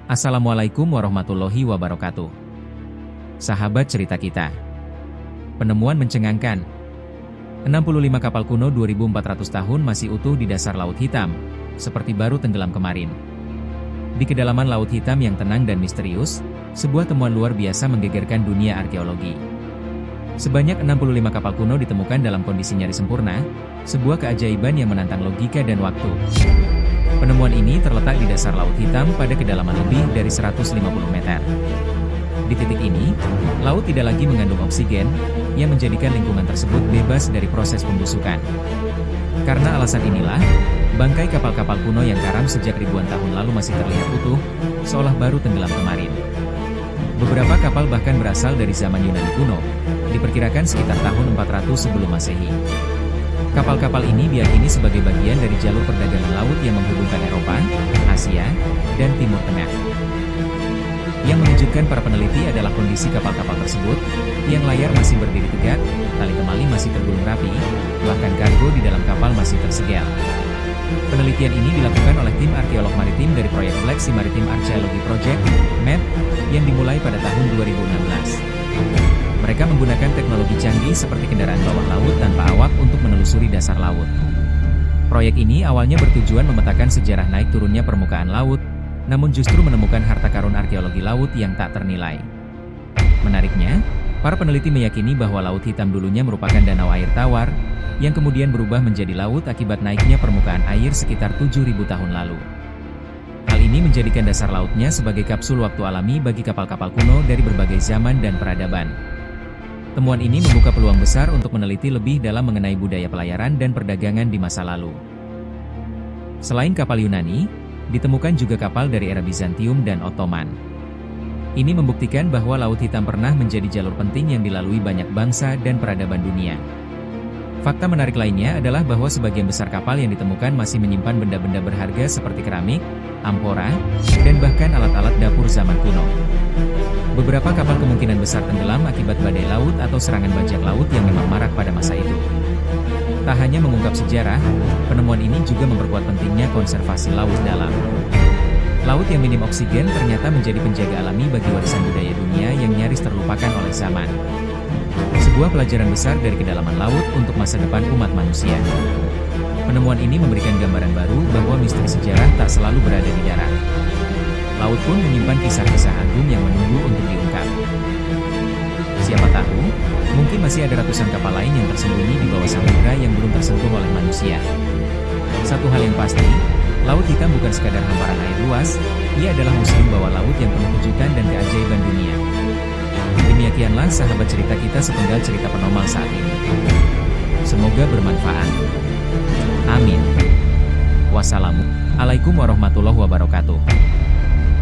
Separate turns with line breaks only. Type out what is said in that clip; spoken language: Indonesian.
Assalamualaikum warahmatullahi wabarakatuh. Sahabat cerita kita. Penemuan mencengangkan. 65 kapal kuno 2400 tahun masih utuh di dasar Laut Hitam, seperti baru tenggelam kemarin. Di kedalaman Laut Hitam yang tenang dan misterius, sebuah temuan luar biasa menggegerkan dunia arkeologi. Sebanyak 65 kapal kuno ditemukan dalam kondisi nyaris sempurna, sebuah keajaiban yang menantang logika dan waktu. Penemuan ini terletak di dasar Laut Hitam pada kedalaman lebih dari 150 meter. Di titik ini, laut tidak lagi mengandung oksigen, yang menjadikan lingkungan tersebut bebas dari proses pembusukan. Karena alasan inilah, bangkai kapal-kapal kuno yang karam sejak ribuan tahun lalu masih terlihat utuh, seolah baru tenggelam kemarin. Beberapa kapal bahkan berasal dari zaman Yunani kuno, diperkirakan sekitar tahun 400 sebelum Masehi. Kapal-kapal ini diyakini sebagai bagian dari jalur perdagangan laut yang menghubungkan Eropa, Asia, dan Timur Tengah. Yang mengejutkan para peneliti adalah kondisi kapal-kapal tersebut, yang layar masih berdiri tegak, tali temali masih tergulung rapi, bahkan kargo di dalam kapal masih tersegel. Penelitian ini dilakukan oleh tim arkeolog maritim dari proyek Black Sea Maritime Archaeology Project, MAP, yang dimulai pada tahun 2016. Mereka menggunakan teknologi canggih seperti kendaraan bawah laut tanpa awak untuk menelusuri dasar laut. Proyek ini awalnya bertujuan memetakan sejarah naik turunnya permukaan laut, namun justru menemukan harta karun arkeologi laut yang tak ternilai. Menariknya, para peneliti meyakini bahwa Laut Hitam dulunya merupakan danau air tawar, yang kemudian berubah menjadi laut akibat naiknya permukaan air sekitar 7.000 tahun lalu. Hal ini menjadikan dasar lautnya sebagai kapsul waktu alami bagi kapal-kapal kuno dari berbagai zaman dan peradaban. Temuan ini membuka peluang besar untuk meneliti lebih dalam mengenai budaya pelayaran dan perdagangan di masa lalu. Selain kapal Yunani, ditemukan juga kapal dari era Bizantium dan Ottoman. Ini membuktikan bahwa Laut Hitam pernah menjadi jalur penting yang dilalui banyak bangsa dan peradaban dunia. Fakta menarik lainnya adalah bahwa sebagian besar kapal yang ditemukan masih menyimpan benda-benda berharga seperti keramik, ampora, dan bahkan alat-alat dapur zaman kuno. Beberapa kapal kemungkinan besar tenggelam akibat badai laut atau serangan bajak laut yang memang marak pada masa itu. Tak hanya mengungkap sejarah, penemuan ini juga memperkuat pentingnya konservasi laut dalam. Laut yang minim oksigen ternyata menjadi penjaga alami bagi warisan budaya dunia yang nyaris terlupakan oleh zaman. Sebuah pelajaran besar dari kedalaman laut untuk masa depan umat manusia. Penemuan ini memberikan gambaran baru bahwa misteri sejarah tak selalu berada di darat. Laut pun menyimpan kisah-kisah agung yang menunggu untuk diungkap. Siapa tahu, mungkin masih ada ratusan kapal lain yang tersembunyi di bawah samudera yang belum tersentuh oleh manusia. Satu hal yang pasti, Laut Hitam bukan sekadar hamparan air luas, ia adalah museum bawah laut yang penuh kejutan dan keajaiban dunia. Demikianlah sahabat cerita kita sepenggal cerita penormal saat ini. Semoga bermanfaat. Amin. Wassalamualaikum warahmatullahi wabarakatuh.